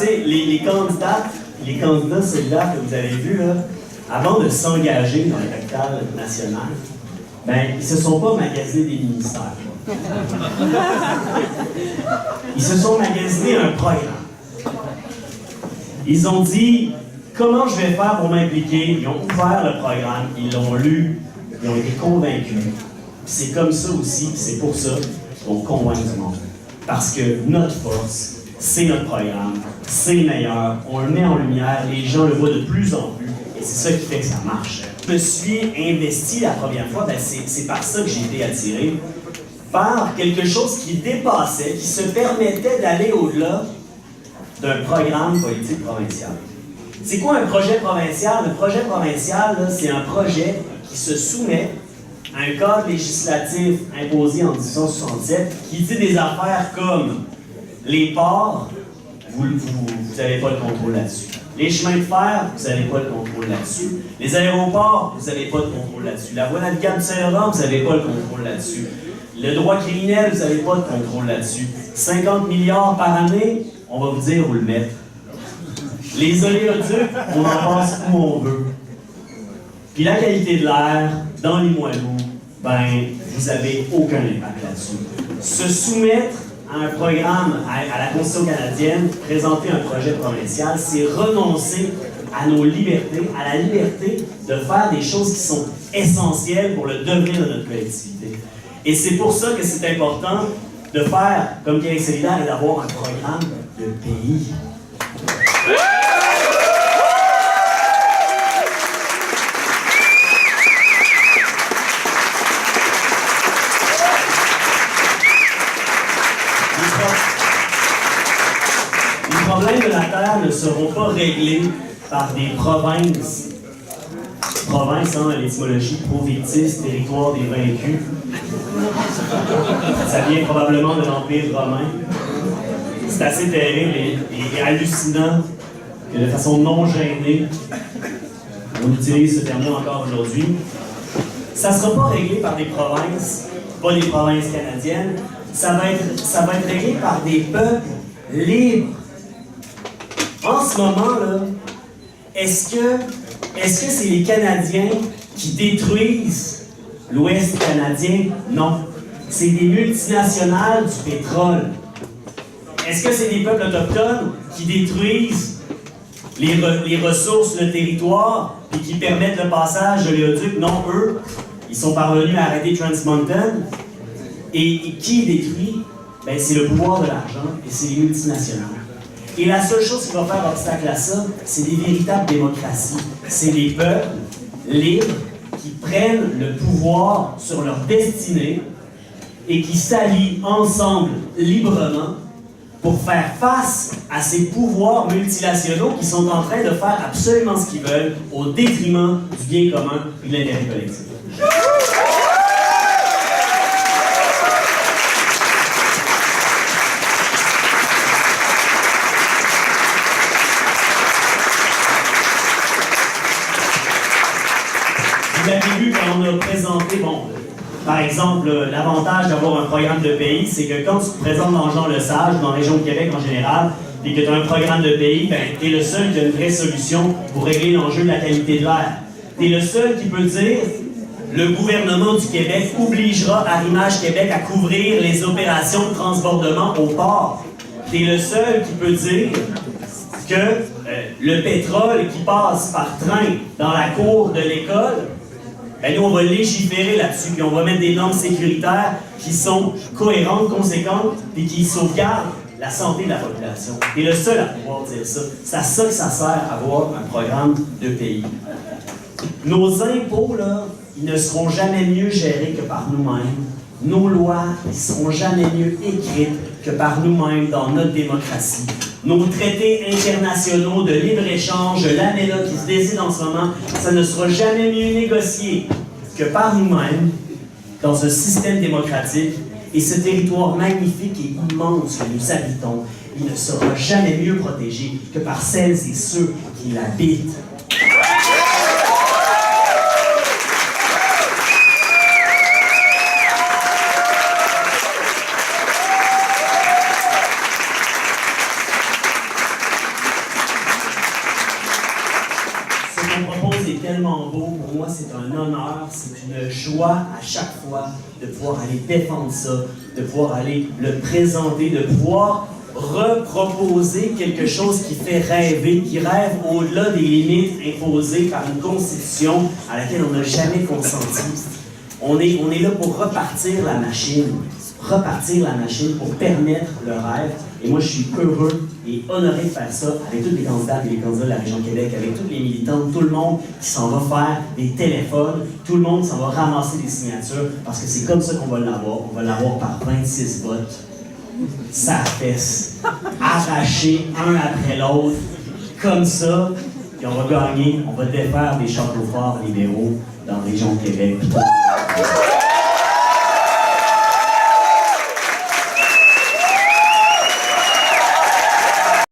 Tu sais, les candidats solidaires que vous avez vus, là, avant de s'engager dans la capitale nationale, ben, ils se sont pas magasinés des ministères. Ils se sont magasinés un programme. Ils ont dit, comment je vais faire pour m'impliquer? Ils ont ouvert le programme, ils l'ont lu, ils ont été convaincus. C'est comme ça aussi, c'est pour ça qu'on convainc du monde. Parce que notre force, c'est notre programme, c'est meilleur, on le met en lumière, les gens le voient de plus en plus, et c'est ça qui fait que ça marche. Je me suis investi la première fois, ben c'est par ça que j'ai été attiré, par quelque chose qui dépassait, qui se permettait d'aller au-delà d'un programme politique provincial. C'est quoi un projet provincial? Le projet provincial, c'est un projet qui se soumet à un cadre législatif imposé en 1867 qui dit des affaires comme les ports, vous n'avez pas le contrôle là-dessus. Les chemins de fer, vous n'avez pas le contrôle là-dessus. Les aéroports, vous n'avez pas de contrôle là-dessus. La voie navigable du Saint-Laurent, vous n'avez pas le contrôle là-dessus. Le droit criminel, vous n'avez pas de contrôle là-dessus. 50 milliards par année, on va vous dire où le mettre. Les oléoducs, on en passe où on veut. Puis la qualité de l'air, dans les Limoilou, ben, vous n'avez aucun impact là-dessus. Se soumettre à un programme, à la Constitution canadienne, présenter un projet provincial, c'est renoncer à nos libertés, à la liberté de faire des choses qui sont essentielles pour le devenir de notre collectivité. Et c'est pour ça que c'est important de faire comme Québec solidaire et d'avoir un programme de pays. Les problèmes de la Terre ne seront pas réglés par des provinces. Province, hein, l'étymologie pro-victis, territoire des vaincus. Ça vient probablement de l'Empire romain. C'est assez terrible et hallucinant que de façon non gênée, on utilise ce terme-là encore aujourd'hui. Ça ne sera pas réglé par des provinces, pas les provinces canadiennes. Ça va être réglé par des peuples libres. En ce moment, là, est-ce que c'est les Canadiens qui détruisent l'Ouest canadien? Non. C'est des multinationales du pétrole. Est-ce que c'est des peuples autochtones qui détruisent les ressources, le territoire, et qui permettent le passage de l'oléoduc? Non, eux, ils sont parvenus à arrêter Trans Mountain. Et qui détruit? Ben, c'est le pouvoir de l'argent et c'est les multinationales. Et la seule chose qui va faire obstacle à ça, c'est des véritables démocraties. C'est des peuples libres qui prennent le pouvoir sur leur destinée et qui s'allient ensemble librement pour faire face à ces pouvoirs multinationaux qui sont en train de faire absolument ce qu'ils veulent au détriment du bien commun et de l'intérêt collectif. Vous avez vu quand on a présenté, par exemple, l'avantage d'avoir un programme de pays, c'est que quand tu te présentes dans Jean Lesage, dans la région de Québec en général, et que tu as un programme de pays, ben, tu es le seul qui a une vraie solution pour régler l'enjeu de la qualité de l'air. Tu es le seul qui peut dire le gouvernement du Québec obligera Arrimage Québec à couvrir les opérations de transbordement au port. Tu es le seul qui peut dire que le pétrole qui passe par train dans la cour de l'école, ben nous, on va légiférer là-dessus, puis on va mettre des normes sécuritaires qui sont cohérentes, conséquentes, et qui sauvegardent la santé de la population. Et le seul à pouvoir dire ça, c'est à ça que ça sert à avoir un programme de pays. Nos impôts, là, ils ne seront jamais mieux gérés que par nous-mêmes. Nos lois, ils ne seront jamais mieux écrites que par nous-mêmes dans notre démocratie. Nos traités internationaux de libre-échange, l'ANELA qui se décide en ce moment, ça ne sera jamais mieux négocié que par nous-mêmes dans un système démocratique. Et ce territoire magnifique et immense que nous habitons, il ne sera jamais mieux protégé que par celles et ceux qui l'habitent. tellement beau. Pour moi, c'est un honneur, c'est une joie à chaque fois de pouvoir aller défendre ça, de pouvoir aller le présenter, de pouvoir reproposer quelque chose qui fait rêver, qui rêve au-delà des limites imposées par une constitution à laquelle on n'a jamais consenti. On est là pour repartir la machine pour permettre le rêve. Et moi, je suis heureux et honoré de faire ça avec tous les candidats et les candidats de la région de Québec, avec tous les militants, tout le monde qui s'en va faire des téléphones, tout le monde qui s'en va ramasser des signatures, parce que c'est comme ça qu'on va l'avoir. On va l'avoir par 26 votes. Sa fesse, arrachés un après l'autre, comme ça, puis on va gagner, on va défaire des châteaux forts libéraux dans la région de Québec.